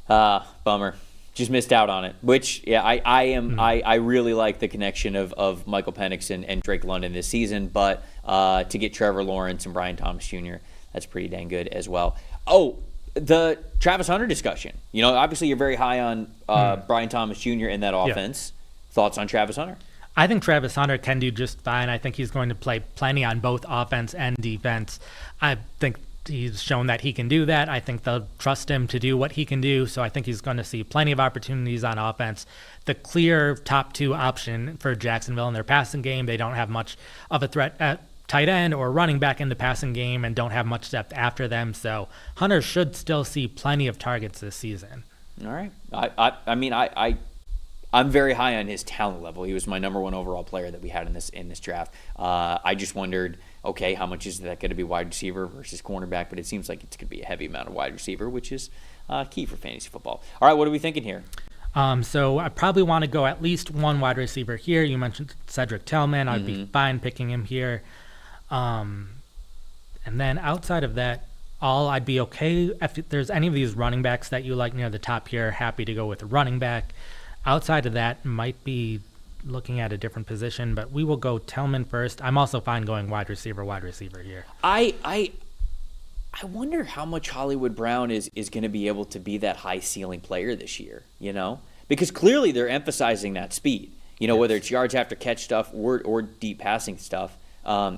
of bummer. Just missed out on it, which I really like the connection of Michael Penix and Drake London this season, but to get Trevor Lawrence and Brian Thomas Jr., that's pretty dang good as well. Oh, the Travis Hunter discussion. You know, obviously you're very high on Brian Thomas Jr. in that offense. Thoughts on Travis Hunter?
I think Travis Hunter can do just fine. I think he's going to play plenty on both offense and defense. I think he's shown that he can do that. I think they'll trust him to do what he can do, so I think he's going to see plenty of opportunities on offense. The clear top two option for Jacksonville in their passing game. They don't have much of a threat at tight end or running back in the passing game and don't have much depth after them, so Hunter should still see plenty of targets this season.
All right. I'm very high on his talent level. He was my number one overall player that we had in this draft. I just wondered, okay, how much is that going to be wide receiver versus cornerback? But it seems like it's going to be a heavy amount of wide receiver, which is key for fantasy football. All right, what are we thinking here?
So I probably want to go at least one wide receiver here. You mentioned Cedric Tillman. I'd be fine picking him here. And then outside of that, I'd be okay if there's any of these running backs that you like near the top here. Happy to go with a running back. Outside of that, might be looking at a different position, but we will go Tillman first. I'm also fine going wide receiver here.
I wonder how much Hollywood Brown is going to be able to be that high ceiling player this year, you know? Because clearly they're emphasizing that speed, you know, whether it's yards after catch stuff or deep passing stuff.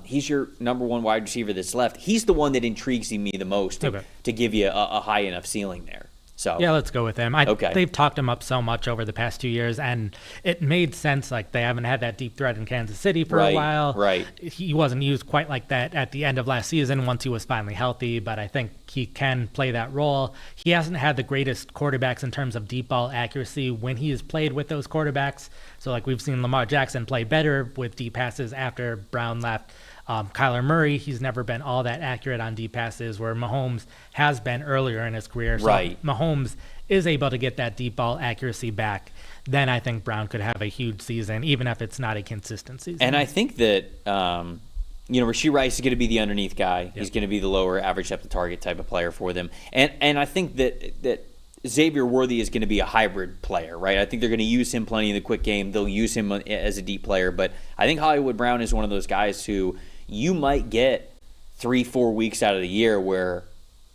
He's your number one wide receiver that's left. He's the one that intrigues me the most to give you a high enough ceiling there. So
yeah, let's go with him. They've talked him up so much over the past 2 years, and it made sense. Like, they haven't had that deep threat in Kansas City for a while.
Right.
He wasn't used quite like that at the end of last season once he was finally healthy, but I think he can play that role. He hasn't had the greatest quarterbacks in terms of deep ball accuracy when he has played with those quarterbacks. So, like, we've seen Lamar Jackson play better with deep passes after Brown left. Kyler Murray, he's never been all that accurate on deep passes, where Mahomes has been earlier in his career. So Mahomes is able to get that deep ball accuracy back. Then I think Brown could have a huge season, even if it's not a consistent season.
And I think that, Rashee Rice is going to be the underneath guy. Yep. He's going to be the lower average depth of target type of player for them. And I think that Xavier Worthy is going to be a hybrid player, right? I think they're going to use him plenty in the quick game. They'll use him as a deep player. But I think Hollywood Brown is one of those guys who you might get 3-4 weeks out of the year where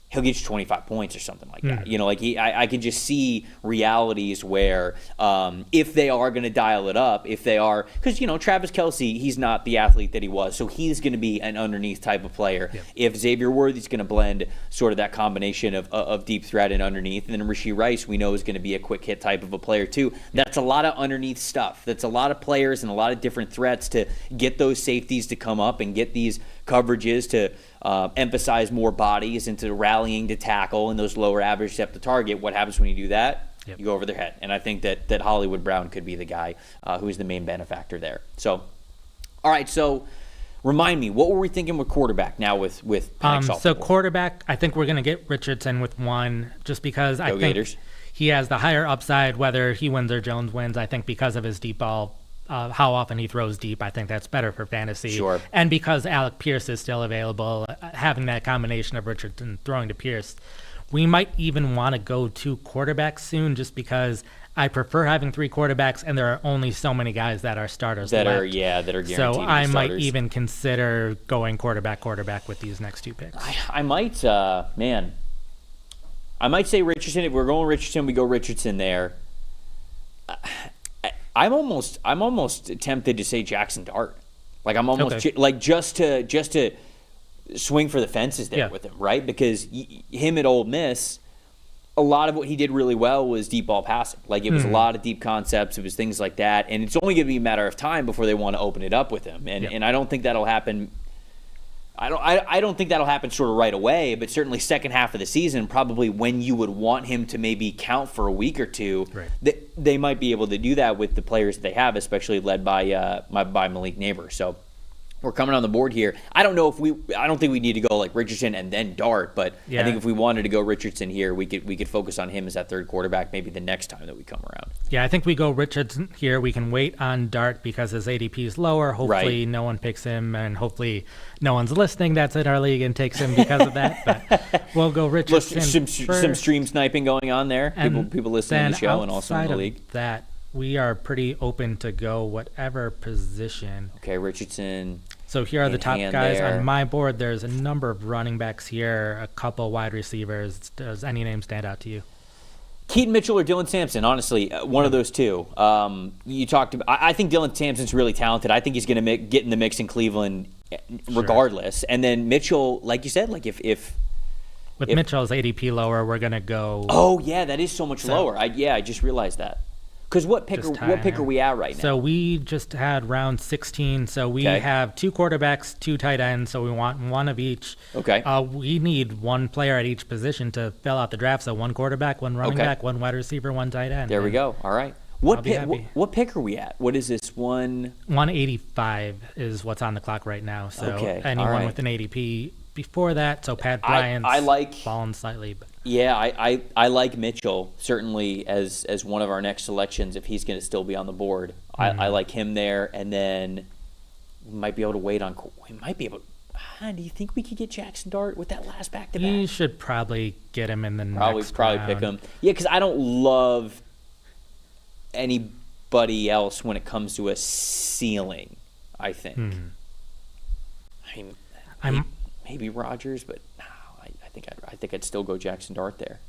he'll get you 25 points or something like that. You know, like I can just see realities where if they are going to dial it up, if they are, because, you know, Travis Kelce, he's not the athlete that he was, so he's going to be an underneath type of player. Yep. If Xavier Worthy's going to blend sort of that combination of deep threat and underneath, and then Rashee Rice we know is going to be a quick hit type of a player too. That's a lot of underneath stuff. That's a lot of players and a lot of different threats to get those safeties to come up and get these coverages to emphasize more bodies into rallying to tackle and those lower average depth of target. What happens when you do that? Yep. You go over their head. And I think that Hollywood Brown could be the guy who's the main benefactor there. So, all right, so remind me, what were we thinking with quarterback now with Penix?
So quarterback, I think we're going to get Richardson with one just because I think
Gators.
He has the higher upside, whether he wins or Jones wins. I think because of his deep ball, how often he throws deep, I think that's better for fantasy.
Sure.
And because Alec Pierce is still available, having that combination of Richardson throwing to Pierce, we might even want to go to quarterbacks soon just because I prefer having 3 quarterbacks, and there are only so many guys that are starters
that
left.
are guaranteed.
So I might
starters.
even consider going quarterback with these next 2 picks.
I might, man. I might say Richardson. If we're going Richardson, we go Richardson there. I'm almost tempted to say Jackson Dart. Like I'm almost like just to swing for the fences there with him, right? Because him at Ole Miss, a lot of what he did really well was deep ball passing. Like it was a lot of deep concepts. It was things like that, and it's only going to be a matter of time before they want to open it up with him. And I don't think that'll happen. I don't think that'll happen sort of right away, but certainly second half of the season, probably when you would want him to maybe count for a week or two, they might be able to do that with the players that they have, especially led by Malik Neighbor. So we're coming on the board here. I don't think we need to go like Richardson and then Dart, but I think if we wanted to go Richardson here, we could focus on him as that third quarterback maybe the next time that we come around.
Yeah, I think we go Richardson here. We can wait on Dart because his ADP is lower. Hopefully no one picks him, and hopefully no one's listening that's in our league and takes him because of that. But we'll go Richardson
some stream sniping going on there. People listening to the show and also in the league.
That we are pretty open to go whatever position.
Okay, Richardson.
So here are the top guys
there.
on my board. There's a number of running backs here, a couple wide receivers. Does any name stand out to you?
Keaton Mitchell or Dylan Sampson, honestly, one of those two. You talked about. I think Dylan Sampson's really talented. I think he's going to get in the mix in Cleveland, regardless. And then Mitchell, like you said, like if
Mitchell's ADP lower, we're going to go.
Oh yeah, that is so much lower. I just realized that. Because what pick are we at right now?
So we just had round 16. So we have 2 quarterbacks, 2 tight ends. So we want one of each.
Okay.
We need one player at each position to fill out the draft. So 1 quarterback, 1 running back, 1 wide receiver, 1 tight end.
There we go. All right. What pick are we at? What is this one?
185 is what's on the clock right now. So anyone with an ADP before that. So Pat Bryant's fallen slightly. But.
Yeah, I like Mitchell certainly as one of our next selections if he's going to still be on the board. I like him there, and then we might be able to wait on. We might be able. Do you think we could get Jackson Dart with that last back-to-back?
You should probably get him in the next round.
Pick him. Yeah, because I don't love anybody else when it comes to a ceiling. I think. I mean, maybe Rodgers, but. I think I'd still go Jackson Dart there.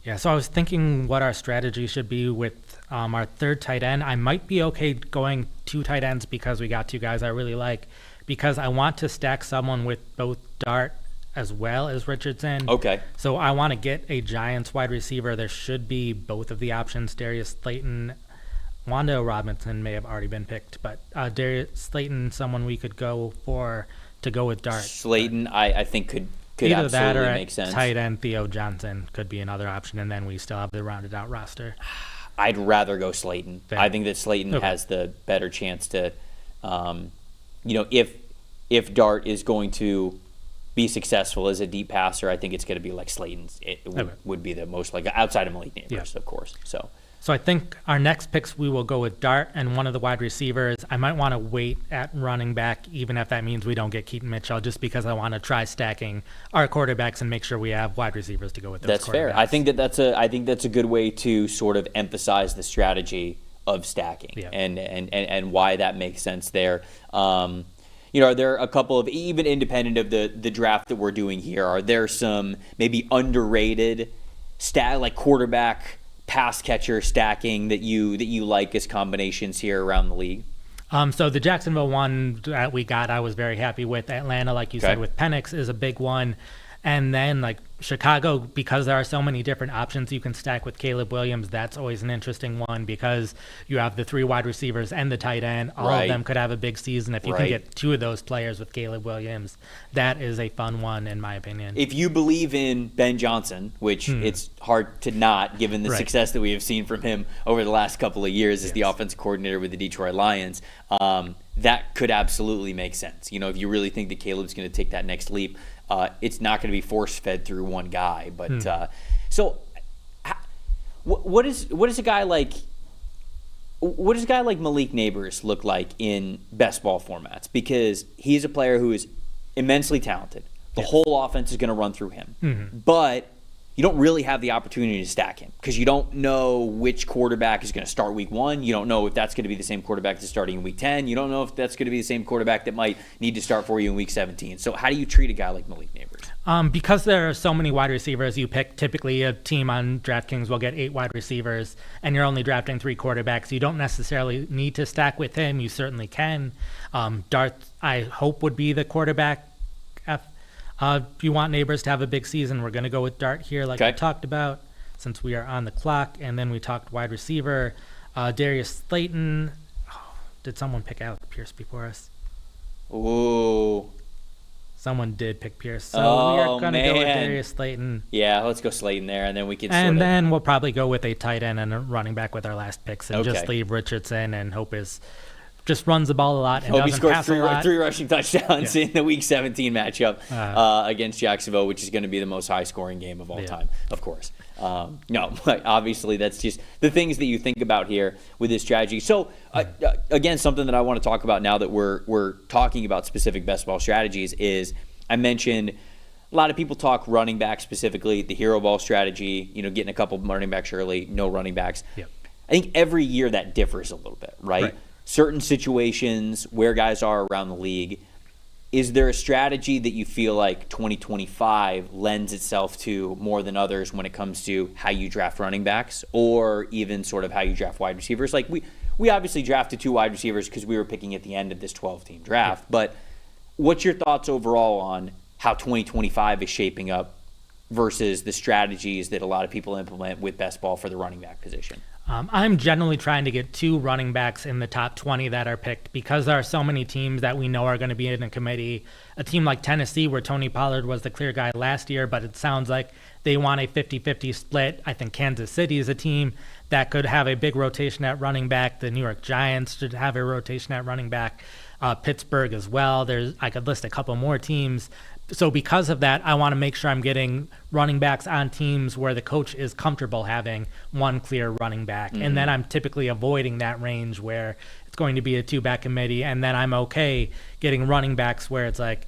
Yeah, so I was thinking what our strategy should be with our third tight end. I might be okay going 2 tight ends because we got 2 guys I really like, because I want to stack someone with both Dart as well as Richardson.
Okay.
So I want to get a Giants wide receiver. There should be both of the options. Darius Slayton, Wando Robinson may have already been picked, but Darius Slayton, someone we could go for to go with Dart.
Slayton, I think could
either that or
make sense.
Tight end Theo Johnson could be another option, and then we still have the rounded out roster.
I'd rather go Slayton. I think that Slayton has the better chance to, if Dart is going to be successful as a deep passer, I think it's going to be like Slayton's. It would be the most like outside of Malik Neighbors, of course. So
I think our next picks we will go with Dart and one of the wide receivers. I might want to wait at running back, even if that means we don't get Keaton Mitchell, just because I want to try stacking our quarterbacks and make sure we have wide receivers to go with those.
That's fair. I think that's a good way to sort of emphasize the strategy of stacking and why that makes sense there. Are there a couple of, even independent of the draft that we're doing here, are there some maybe underrated like quarterback pass catcher stacking that you like as combinations here around the league?
So the Jacksonville one that we got, I was very happy with. Atlanta, like you said, with Penix is a big one. And then like Chicago, because there are so many different options you can stack with Caleb Williams, that's always an interesting one because you have the 3 wide receivers and the tight end. All of them could have a big season. If you can get 2 of those players with Caleb Williams, that is a fun one in my opinion.
If you believe in Ben Johnson, which it's hard to not given the success that we have seen from him over the last couple of years as the offensive coordinator with the Detroit Lions, that could absolutely make sense. If you really think that Caleb's going to take that next leap, it's not going to be force-fed through one guy. But so, what does a guy like Malik Neighbors look like in best ball formats? Because he's a player who is immensely talented. The whole offense is going to run through him. But you don't really have the opportunity to stack him because you don't know which quarterback is going to start week 1. You don't know if that's going to be the same quarterback that's starting in week 10. You don't know if that's going to be the same quarterback that might need to start for you in week 17. So how do you treat a guy like Malik Neighbors?
Because there are so many wide receivers you pick, typically a team on DraftKings will get 8 wide receivers, and you're only drafting 3 quarterbacks. You don't necessarily need to stack with him. You certainly can. Dart, I hope, would be the quarterback. If you want Neighbors to have a big season, we're going to go with Dart here, like we talked about, since we are on the clock. And then we talked wide receiver. Darius Slayton. Oh, did someone pick out Pierce before us?
Ooh.
Someone did pick Pierce. So we are going to go with Darius Slayton.
Yeah, let's go Slayton there, and then we can
then we'll probably go with a tight end and a running back with our last picks, and just leave Richardson and hope just runs the ball a lot and doesn't pass a lot.
3 rushing touchdowns in the Week 17 matchup against Jacksonville, which is going to be the most high-scoring game of all time, of course. No, obviously that's just the things that you think about here with this strategy. So, again, something that I want to talk about now that we're talking about specific best ball strategies is I mentioned a lot of people talk running back specifically, the hero ball strategy, getting a couple of running backs early, no running backs.
Yep.
I think every year that differs a little bit, right? Certain situations where guys are around the league. Is there a strategy that you feel like 2025 lends itself to more than others when it comes to how you draft running backs or even sort of how you draft wide receivers? Like we obviously drafted 2 wide receivers because we were picking at the end of this 12-team draft. But what's your thoughts overall on how 2025 is shaping up versus the strategies that a lot of people implement with best ball for the running back position?
I'm generally trying to get 2 running backs in the top 20 that are picked because there are so many teams that we know are going to be in a committee. A team like Tennessee, where Tony Pollard was the clear guy last year, but it sounds like they want a 50-50 split. I think Kansas City is a team that could have a big rotation at running back. The New York Giants should have a rotation at running back. Pittsburgh as well. I could list a couple more teams. So because of that, I want to make sure I'm getting running backs on teams where the coach is comfortable having one clear running back. Mm-hmm. And then I'm typically avoiding that range where it's going to be a 2-back committee. And then I'm okay getting running backs where it's like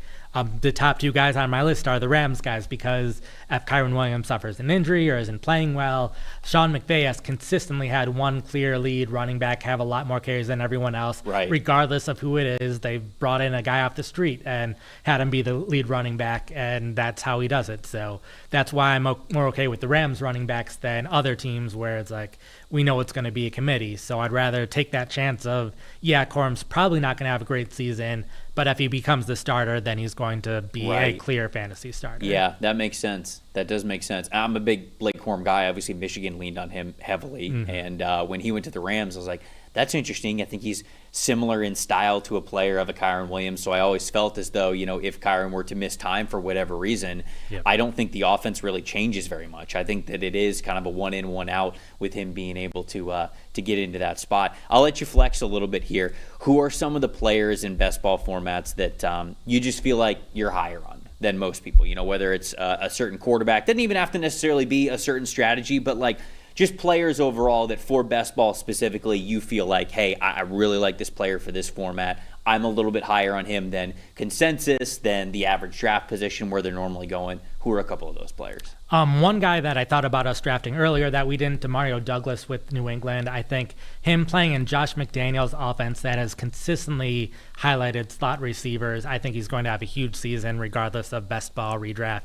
the top 2 guys on my list are the Rams guys because if Kyron Williams suffers an injury or isn't playing well, Sean McVay has consistently had one clear lead running back have a lot more carries than everyone else.
Right.
Regardless of who it is, they've brought in a guy off the street and had him be the lead running back, and that's how he does it. So that's why I'm more okay with the Rams running backs than other teams where it's like we know it's going to be a committee. So I'd rather take that chance of, Corum's probably not going to have a great season, but if he becomes the starter, then he's going to be a clear fantasy starter.
Yeah, that makes sense. That does make sense. I'm a big Blake Corum guy. Obviously, Michigan leaned on him heavily. Mm-hmm. And when he went to the Rams, I was like, that's interesting. I think he's similar in style to a player of a Kyron Williams. So I always felt as though, if Kyron were to miss time for whatever reason, I don't think the offense really changes very much. I think that it is kind of a one in, one out with him being able to get into that spot. I'll let you flex a little bit here. Who are some of the players in best ball formats that you just feel like you're higher on than most people? Whether it's a certain quarterback, doesn't even have to necessarily be a certain strategy, but like just players overall that for best ball specifically, you feel like, hey, I really like this player for this format. I'm a little bit higher on him than consensus, than the average draft position where they're normally going. Who are a couple of those players?
One guy that I thought about us drafting earlier that we didn't, Demario Douglas with New England. I think him playing in Josh McDaniels' offense that has consistently highlighted slot receivers, I think he's going to have a huge season regardless of best ball redraft.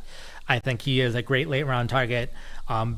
I think he is a great late-round target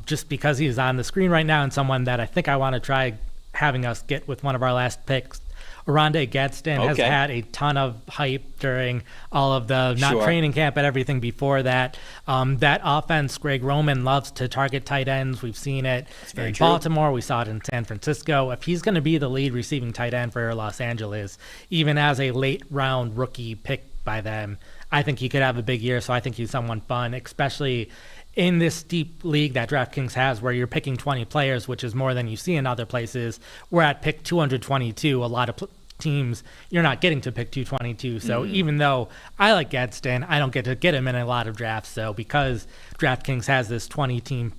just because he's on the screen right now and someone that I think I want to try having us get with one of our last picks. Oronde Gadsden has had a ton of hype during all of the training camp and everything before that. That offense, Greg Roman loves to target tight ends. We've seen it in Baltimore. We saw it in San Francisco. If he's going to be the lead receiving tight end for Los Angeles, even as a late-round rookie pick by them, I think he could have a big year. So I think he's someone fun, especially in this deep league that DraftKings has where you're picking 20 players, which is more than you see in other places. We're at pick 222. A lot of teams, you're not getting to pick 222. So even though I like Gadsden, I don't get to get him in a lot of drafts. So because DraftKings has this 20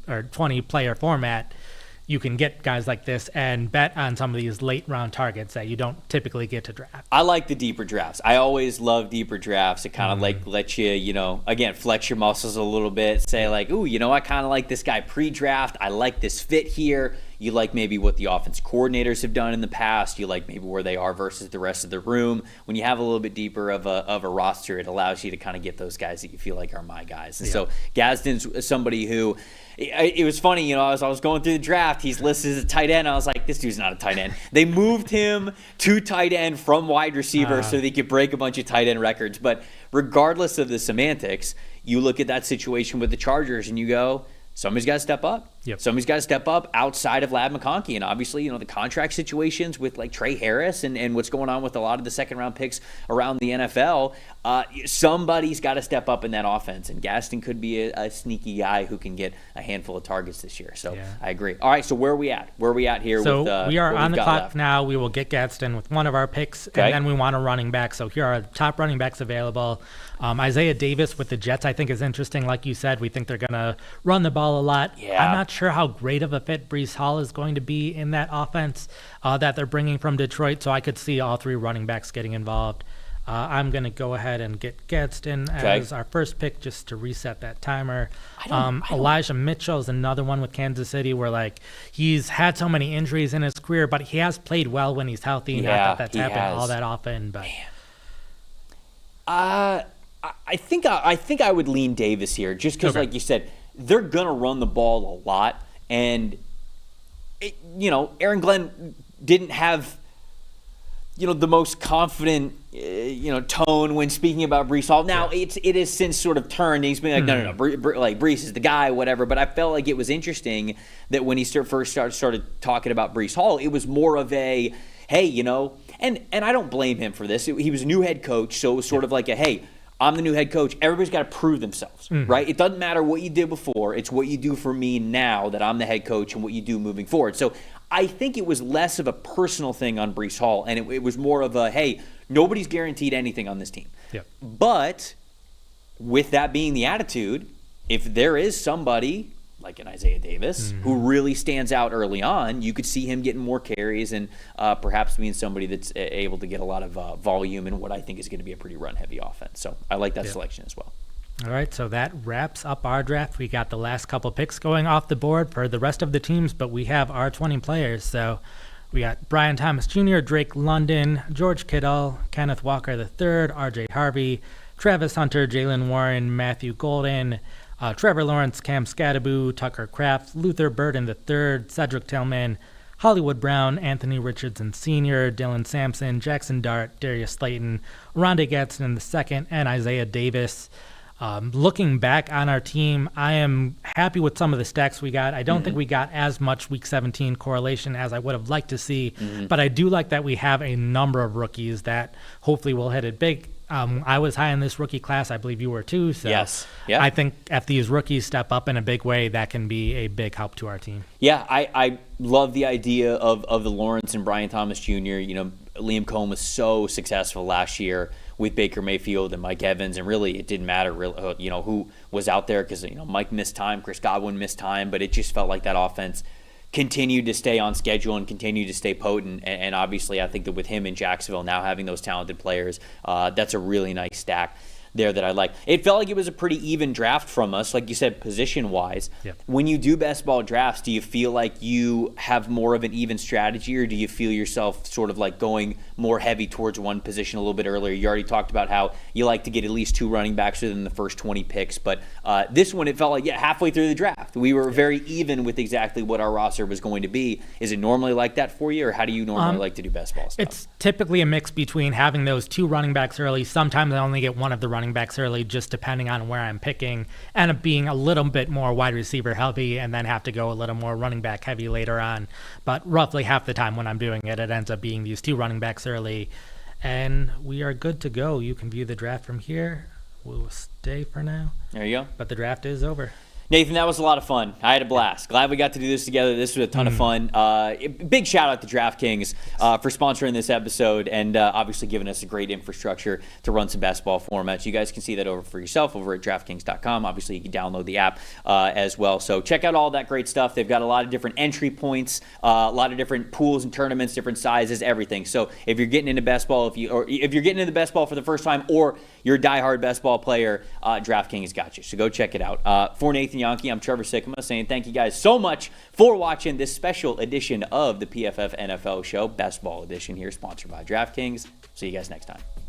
player format, you can get guys like this and bet on some of these late round targets that you don't typically get to draft.
I like the deeper drafts. I always love deeper drafts. It kind of like lets you, again, flex your muscles a little bit. Say like, ooh, I kind of like this guy pre-draft. I like this fit here. You like maybe what the offense coordinators have done in the past. You like maybe where they are versus the rest of the room. When you have a little bit deeper of a roster, it allows you to kind of get those guys that you feel like are my guys. And so Gadsden's somebody who, it was funny, as I was going through the draft, he's listed as a tight end. I was like, this dude's not a tight end. They moved him to tight end from wide receiver so they could break a bunch of tight end records. But regardless of the semantics, you look at that situation with the Chargers and you go, somebody's got to step up.
Yep.
Somebody's got to step up outside of Ladd McConkey. And obviously, the contract situations with like Trey Harris and what's going on with a lot of the second round picks around the NFL, somebody's got to step up in that offense. And Gaston could be a sneaky guy who can get a handful of targets this year. So I agree. All right, so where are we at? Where are we at here?
So we are on the clock now. We will get Gadsden with one of our picks, and then we want a running back. So here are the top running backs available. Isaiah Davis with the Jets, I think, is interesting. Like you said, we think they're going to run the ball a lot.
Yeah.
I'm not sure how great of a fit Breece Hall is going to be in that offense that they're bringing from Detroit, so I could see all three running backs getting involved. I'm going to go ahead and get Gadsden as our first pick just to reset that timer. Elijah Mitchell is another one with Kansas City where he's had so many injuries in his career, but he has played well when he's healthy. Not that that's happened all that often. But
I think I would lean Davis here just because, like you said, they're going to run the ball a lot. And, Aaron Glenn didn't have, the most confident, tone when speaking about Breece Hall. Now, it has since sort of turned. He's been like, no, Breece is the guy, whatever. But I felt like it was interesting that when he first started talking about Breece Hall, it was more of a, hey, and I don't blame him for this. He was a new head coach, so it was sort of like a, hey, I'm the new head coach. Everybody's got to prove themselves, right? It doesn't matter what you did before. It's what you do for me now that I'm the head coach and what you do moving forward. So I think it was less of a personal thing on Breece Hall, and it was more of a, hey, nobody's guaranteed anything on this team.
Yep.
But with that being the attitude, if there is somebody like an Isaiah Davis who really stands out early on, you could see him getting more carries and perhaps being somebody that's able to get a lot of volume in what I think is going to be a pretty run-heavy offense. So I like that selection as well.
All right, so that wraps up our draft. We got the last couple picks going off the board for the rest of the teams, but we have our 20 players. So we got Brian Thomas Jr., Drake London, George Kittle, Kenneth Walker III, R.J. Harvey, Travis Hunter, Jalen Warren, Matthew Golden, Trevor Lawrence, Cam Scadaboo, Tucker Kraft, Luther Burden III, Cedric Tillman, Hollywood Brown, Anthony Richardson Sr., Dylan Sampson, Jackson Dart, Darius Slayton, Rondé Gadsden II, and Isaiah Davis. Looking back on our team, I am happy with some of the stacks we got. I don't think we got as much Week 17 correlation as I would have liked to see, but I do like that we have a number of rookies that hopefully will hit it big. I was high in this rookie class. I believe you were too. So
yes. Yeah.
I think if these rookies step up in a big way, that can be a big help to our team.
Yeah, I love the idea of the Lawrence and Brian Thomas Jr. Liam Cohen was so successful last year with Baker Mayfield and Mike Evans, and really it didn't matter who was out there because Mike missed time, Chris Godwin missed time, but it just felt like that offense continued to stay on schedule and continue to stay potent. And obviously I think that with him in Jacksonville now having those talented players, that's a really nice stack there that I like. It felt like it was a pretty even draft from us, like you said, position-wise.
Yep.
When you do best ball drafts, do you feel like you have more of an even strategy, or do you feel yourself sort of like going more heavy towards one position a little bit earlier? You already talked about how you like to get at least 2 running backs within the first 20 picks, but this one, it felt like, halfway through the draft, we were very even with exactly what our roster was going to be. Is it normally like that for you, or how do you normally like to do best ball stuff?
It's typically a mix between having those 2 running backs early. Sometimes I only get one of the running backs early, just depending on where I'm picking, and being a little bit more wide receiver heavy, and then have to go a little more running back heavy later on. But roughly half the time when I'm doing it, it ends up being these 2 running backs early, and we are good to go. You can view the draft from here. We'll stay for now.
There you go.
But the draft is over.
Nathan, that was a lot of fun. I had a blast. Glad we got to do this together. This was a ton of fun. Big shout out to DraftKings for sponsoring this episode and obviously giving us a great infrastructure to run some best ball formats. You guys can see that over for yourself over at DraftKings.com. Obviously, you can download the app as well. So check out all that great stuff. They've got a lot of different entry points, a lot of different pools and tournaments, different sizes, everything. So if you're getting into best ball, if you're getting into best ball for the first time, or you're a diehard best ball player, DraftKings got you. So go check it out. For Nathan Jahnke, I'm Trevor Sikkema saying thank you guys so much for watching this special edition of the PFF NFL show, Best Ball edition here, sponsored by DraftKings. See you guys next time.